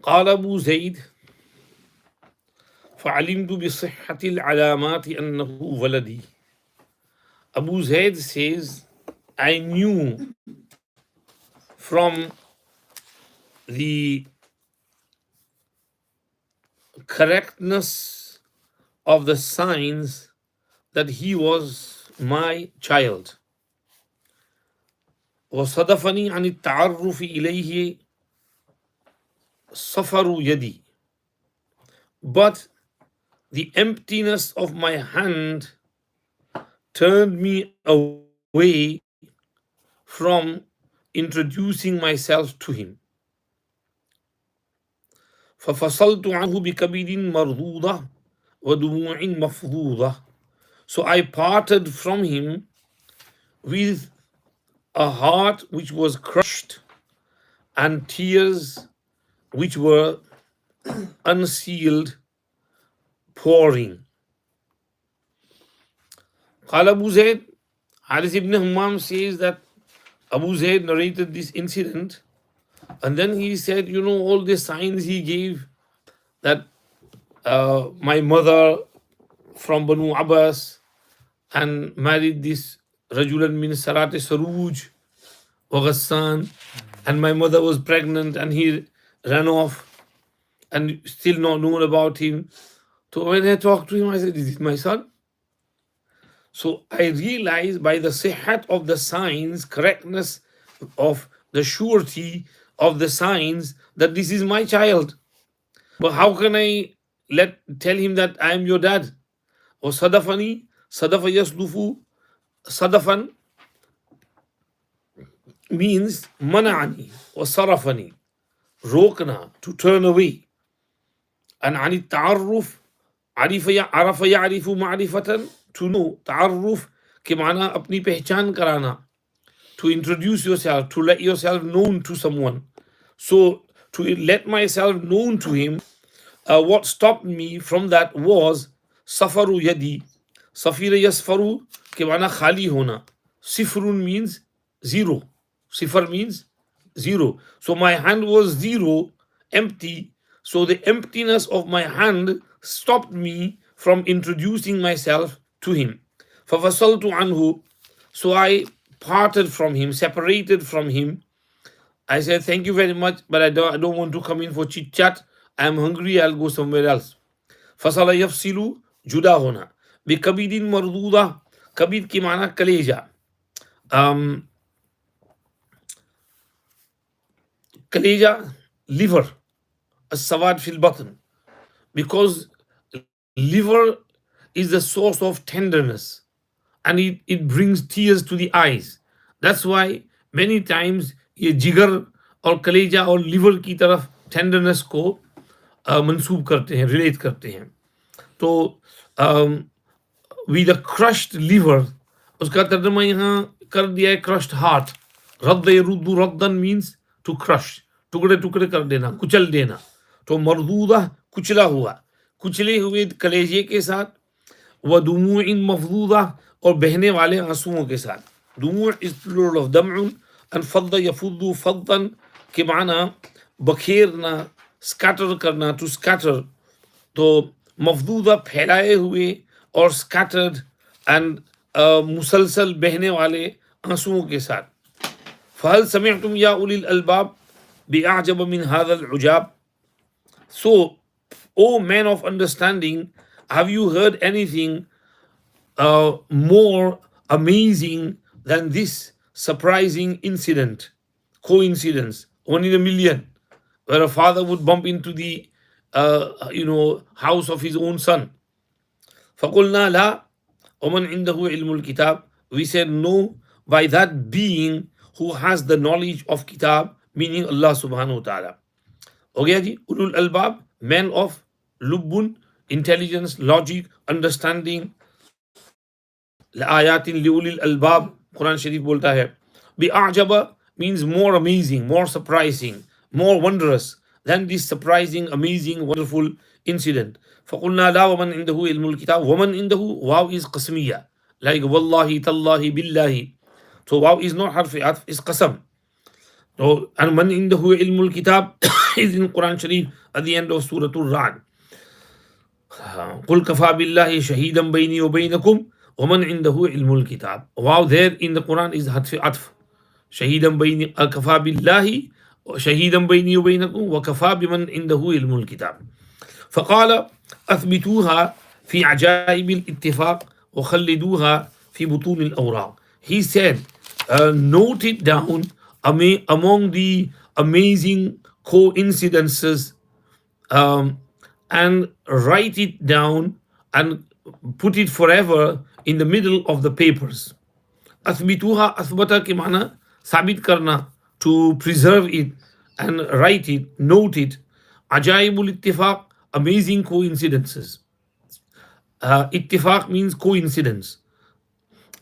قال أبو زيد فعلمت بصحة العلامات أنه ولدي. Abu Zaid says, I knew from the correctness of the signs that he was my child. وصدفني عن التعرف إليه صفر يدي. But the emptiness of my hand turned me away from introducing myself to him. ففصلت عنه بكبد مرضوضة ودموع مفضوضة. So I parted from him with a heart which was crushed and tears which were unsealed pouring. قال Abu Zayd, Haris ibn Hammam says that Abu Zayd narrated this incident, and then he said, you know, all the signs he gave that my mother from Banu Abbas and married this Rajulan min Sarate Saruj wa Ghassan, and my mother was pregnant and he ran off and still not known about him. So when I talked to him, I said, is this my son? So I realized by the sihat of the signs, correctness of the surety of the signs, that this is my child. But how can I tell him that I am your dad? Or sadafani, sadafa yasdufu, sadafan means mana'ani or sarafani, rokna, to turn away. And ani ta'arruf, arafa ya'rifu ma'rifatan, to know. Ta'arruf ke mana apni pehchan karana, to introduce yourself, to let yourself known to someone. So to let myself known to him, what stopped me from that was safaru yadi. Safira yasfaru ke mana khali hona. Sifrun means zero. Sifar means zero. So my hand was zero, empty. So the emptiness of my hand stopped me from introducing myself to him. فَفَصَلْتُ عَنْهُ. So I parted from him, separated from him. I said, thank you very much, but I don't want to come in for chit chat. I'm hungry, I'll go somewhere else. فَصَلَ يَفْصِلُ جُدَا هُنَا بِكَبِيدٍ مَرْضُودَةٍ. Kabid ki mana kaleja. Kaleja, liver, as-sawad fil batn. Because liver is the source of tenderness and it brings tears to the eyes. That's why many times ye jigar or kaleja or liver ki taraf tenderness ko mansoob karte hain, relate karte hain. So with a crushed liver, uska tarjama yahan kar diya hai crushed heart. Radda yaruddu raddan means to crush, टुकड़े टुकड़े कर देना, कुचल देना. तो मरदूदा कुचला हुआ, कुचले हुए कलेजे के साथ, व दुमूइन मफदूदा और बहने वाले आंसुओं के साथ. दुमू इज प्लूरल ऑफ दमउन एंड फद्द यफुद्दु फद्दन के माना बखेरना, स्कैटर करना, टू स्कैटर. तो मफदूदा फैलाए हुए और स्कैटर्ड एंड मुसलसल बहने वाले आंसुओं के साथ. फहल समिअतुम या उलिल अलबाब बिअअजब मिन हाज़ल उजाब. So, O men of understanding, have you heard anything more amazing than this surprising incident, coincidence, one in a million, where a father would bump into the house of his own son? فَقُلْنَا لَا وَمَنْ عِنْدَهُ عِلْمُ الْكِتَابِ. We said no, by that being who has the knowledge of kitab, meaning Allah subhanahu wa ta'ala. हो गया जी. Ulul albab, men of lubbun, intelligence, logic, understanding. Ayatin liulil albab, Quran Sharif bolta hai. Bi'ajaba means more amazing, more surprising, more wondrous than this surprising, amazing, wonderful incident. فَقُلْنَا لَا وَمَنْ عِنْدَهُ عِلْمُ الْكِتَابِ. وَمَنْ عِنْدَهُ, wow is qasmiya, like wallahi, tallahi, billahi. So wow is not harfi atf, is qasam. Oh, and man indahu ilmul kitab is in Quran Sharif at the end of Surah Al-Ra'd. قل كفى بالله شهيدا بيني وبينكم ومن عنده علم الكتاب. Wow, there in the Quran is عطف. شهيدا بيني كفى بالله شهيدا بيني وبينكم وكفى بمن عنده علم الكتاب. فقال أثبتوها في عجائب الاتفاق وخلدوها في بطون الأوراق. He said, note it down among the amazing coincidences, um, and write it down and put it forever in the middle of the papers. Athbituha, athbata ke mana sabit karna, to preserve it and write it, note it. Ajaibul ittifaq, amazing coincidences. Ittifaq means coincidence.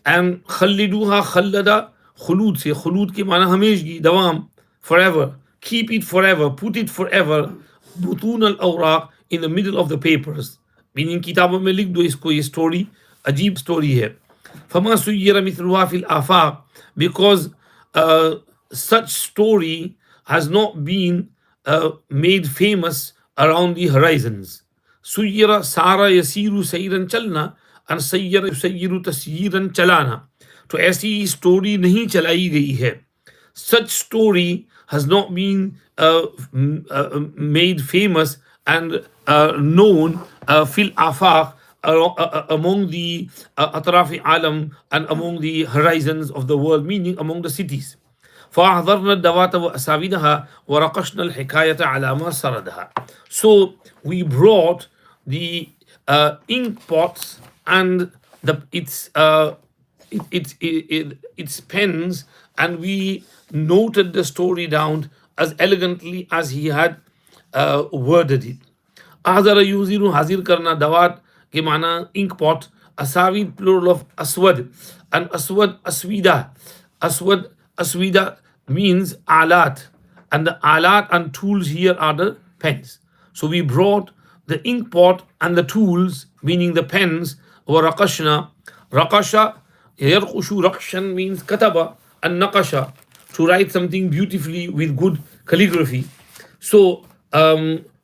And khalliduha, khallada, khulud se, khulud ke mana hameshgi, dawam, forever. Keep it forever, put it forever. Butun al awraq, in the middle of the papers. Meaning किताबों में लिख दो इसको, ये story अजीब story है. फमा सुय्यरा मिथलुहा फिल आफाक, because such story has not been made famous around the horizons. सुय्यरा सारा यसीरु सईरन चलना, and सय्यरा युसय्यिरु तस्यीरन चलाना. तो ऐसी स्टोरी नहीं चलाई गई है. Such story has not been made famous and known fil afaq, among the atrafi alam, and among the horizons of the world, meaning among the cities. فأحضرنا الدوات وأساويدها ورقشنا الحكاية على ما سردها. So we brought the ink pots and its pens, and we noted the story down as elegantly as he had worded it. Azara yuziru, hazir karna, dawat ke mana ink pot, asavid plural of aswad, and aswad aswida. Aswad aswida means alat, and the alat and tools here are the pens. So we brought the ink pot and the tools, meaning the pens, were raqashna. Raqasha, yarqushu, raqshan means kataba, and naqasha, to write something beautifully with good calligraphy. So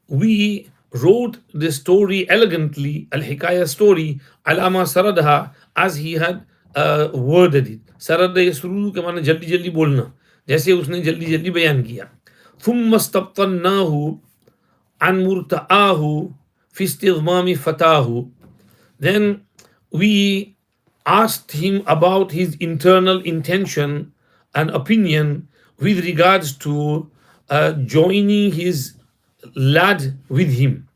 we wrote the story elegantly, al-hikaya story, alama saradaha, as he had worded it. Sarada yasrudu ke maana jaldi jaldi bolna, जैसे उसने जल्दी जल्दी बयान किया. ثم استبطناه عن مرتآه في استضمام فتاه. Then we asked him about his internal intention and opinion with regards to joining his lad with him.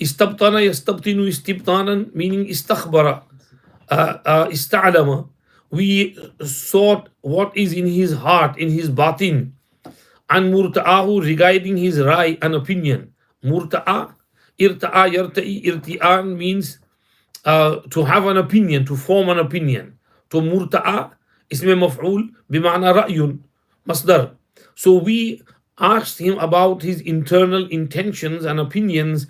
Istabtana yastabtinu istibtanan, meaning istakhbara, ista'lama. We sought what is in his heart, in his batin. And murta'ahu, regarding his rai and opinion. Murta'a, irta'a, yarta'i, irti'an means to have an opinion, to form an opinion. To murta'a, isme maf'ul, bima'na ra'yun, masdar. So we asked him about his internal intentions and opinions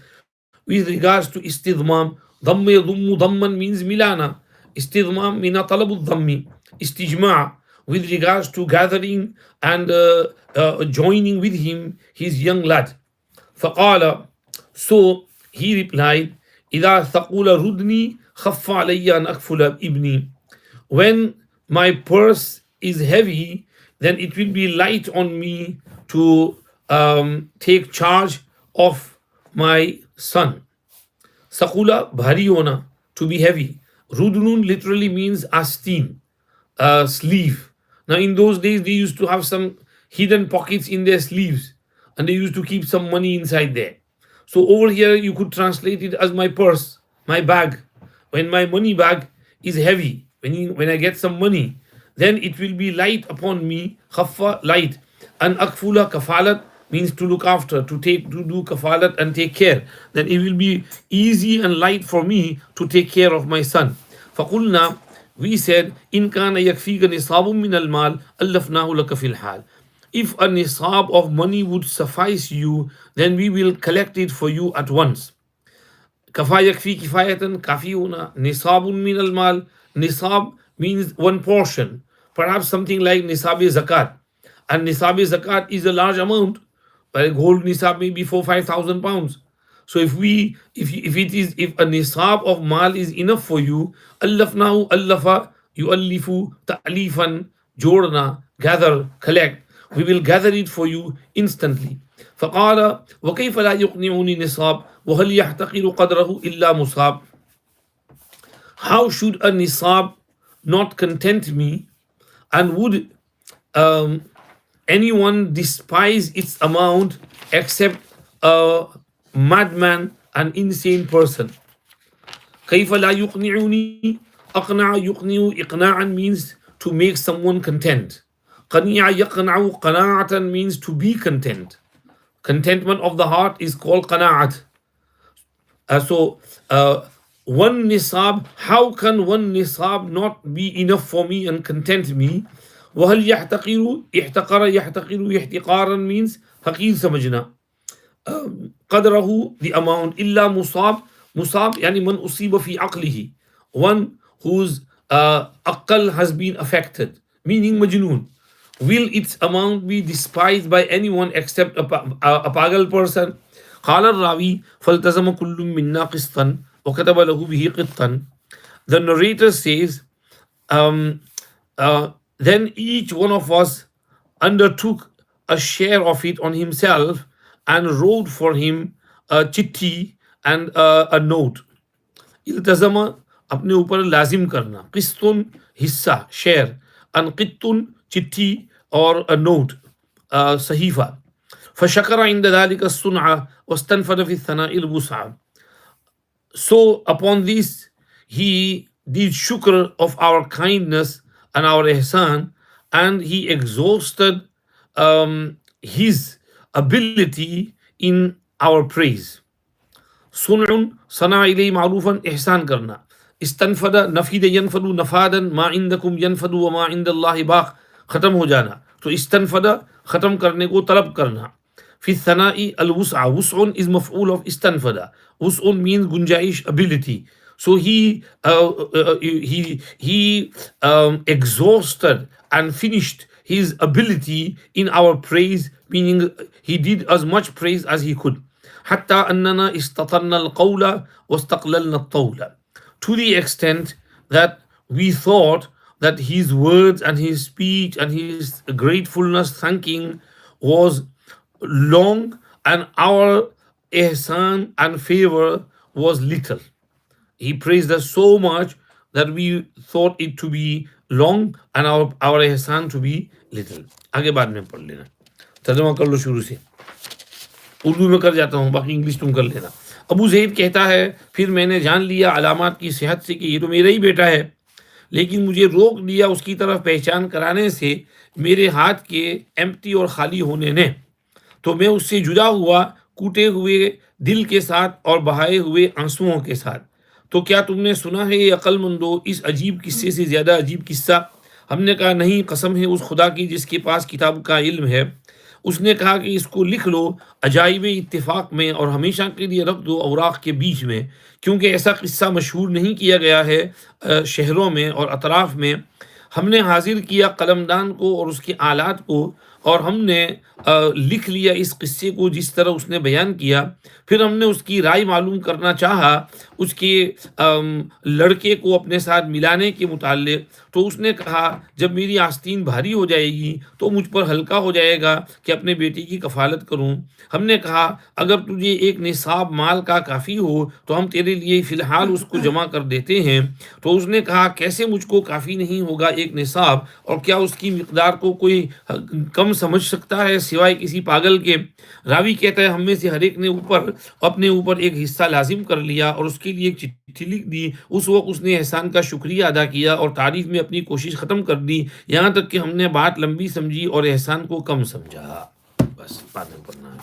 with regards to istidmam. Dhamma yadummu dhamman means milana. Istidmam mina talabu dhammi. Istijma', with regards to gathering and joining with him his young lad. فقال, so he replied, إذا ثقول رُدْنِي خف علي أن أكفل ابني. When my purse is heavy, then it will be light on me to take charge of my son. Sakula, bhari hona, to be heavy. Rudnun literally means asteen, sleeve. Now in those days they used to have some hidden pockets in their sleeves, and they used to keep some money inside there. So over here you could translate it as my purse, my bag. When my money bag is heavy, when I get some money, then it will be light upon me, khaffa, light. And akfula, kafalat, means to look after, to do kafalat and take care. Then it will be easy and light for me to take care of my son. Faqulna, we said, in kana yakfika nisabun min al-mal, allafnahu laka fil hal. If a nisab of money would suffice you, then we will collect it for you at once. Kafa yakfi kifayatan, kafiuna, nisabun min al-mal. Nisab means one portion, perhaps something like nisab zakat. And nisab zakat is a large amount. But a gold nisab may be 4,000-5,000 pounds. So if a nisab of mal is enough for you, allafnahu allafa yuallifu ta'lifan, jodna, gather, collect, we will gather it for you instantly. فقال وكيف لا يقنعني نصاب وهل يحتقر قدره إلا مصاب. How should a nisab not content me, and would anyone despise its amount except a madman, an insane person? كيف لا يقنعني. أقنع يقنع إقناعا means to make someone content. قنع يقنع قناعة means to be content. Contentment of the heart is called qana'at. One nisab, how can one nisab not be enough for me and content me? وهل يحتقر احتقر يحتقر احتقارا means حقير سمجھنا. قدره the amount. إلا مصاب. مصاب يعني من أصيب في عقله, one whose aql has been affected, meaning majnoon. Will its amount be despised by anyone except a pagal person? قال الراوي فالتزم كل منا قسطا وكتب له به قطا. The narrator says, then each one of us undertook a share of it on himself and wrote for him a chitti and a note. التزم اپنے اوپر لازم کرنا, قسطن حصہ شیئر, انقطن چٹھی اور نوٹ صحیفہ. فشکر عند ذلك الصنع واستنفد في الثناء الوسع. So upon this he did shukr of our kindness and our ihsan, and he exhausted his ability in our praise. صنع صنع إليه معروفا إحسان کرنا. استنفد نفید ینفد نفادا ما عندکم ینفد وما عند اللہ باق, ختم ہو جانا. تو استنفد ختم کرنے کو طلب کرنا. فی الثناء الوسع. وسع is مفعول of استنفد. وسع means گنجائش, ability. So he exhausted and finished his ability in our praise, meaning he did as much praise as he could. حتى أننا استطلنا القول واستقللنا الطول. To the extent that we thought that his words and his speech and his gratefulness, thanking, was long, and our ihsan and favor was little. He praised us so much that we thought it to be long and our ihsan to be little. آگے بعد میں پڑھ لینا, ترجمہ کر لو شروع سے. اردو میں کر جاتا ہوں, باقی انگلش تم کر لینا. ابو زید کہتا ہے, پھر میں نے جان لیا علامات کی صحت سے کہ یہ تو میرا ہی بیٹا ہے, لیکن مجھے روک دیا اس کی طرف پہچان کرانے سے میرے ہاتھ کے ایمپٹی اور خالی ہونے نے. تو میں اس سے جدا ہوا کوٹے ہوئے دل کے ساتھ اور بہائے ہوئے آنسوؤں کے ساتھ. تو کیا تم نے سنا ہے یہ عقل مندو اس عجیب قصے سے زیادہ عجیب قصہ؟ ہم نے کہا نہیں, قسم ہے اس خدا کی جس کے پاس کتاب کا علم ہے. اس نے کہا کہ اس کو لکھ لو عجائب اتفاق میں اور ہمیشہ کے لیے رکھ دو اوراق کے بیچ میں, کیونکہ ایسا قصہ مشہور نہیں کیا گیا ہے شہروں میں اور اطراف میں. ہم نے حاضر کیا قلمدان کو اور اس کے آلات کو, اور ہم نے لکھ لیا اس قصے کو جس طرح اس نے بیان کیا. پھر ہم نے اس کی رائے معلوم کرنا چاہا اس کے لڑکے کو اپنے ساتھ ملانے کے متعلق. تو اس نے کہا جب میری آستین بھاری ہو جائے گی تو مجھ پر ہلکا ہو جائے گا کہ اپنے بیٹے کی کفالت کروں. ہم نے کہا اگر تجھے ایک نصاب مال کا کافی ہو تو ہم تیرے لیے فی الحال اس کو جمع کر دیتے ہیں. تو اس نے کہا کیسے مجھ کو کافی نہیں ہوگا ایک نصاب, اور کیا اس کی مقدار کو کوئی کم سمجھ سکتا ہے سوائے کسی پاگل کے؟ راوی کہتا ہے ہم میں سے ہر ایک نے اپنے اوپر ایک حصہ لازم کر لیا اور اس کے لیے ایک چٹھی لکھ دی. اس وقت اس نے احسان کا شکریہ ادا کیا اور تعریف میں اپنی کوشش ختم کر دی, یہاں تک کہ ہم نے بات لمبی سمجھی اور احسان کو کم سمجھا. بس بعد میں پڑھنا ہے.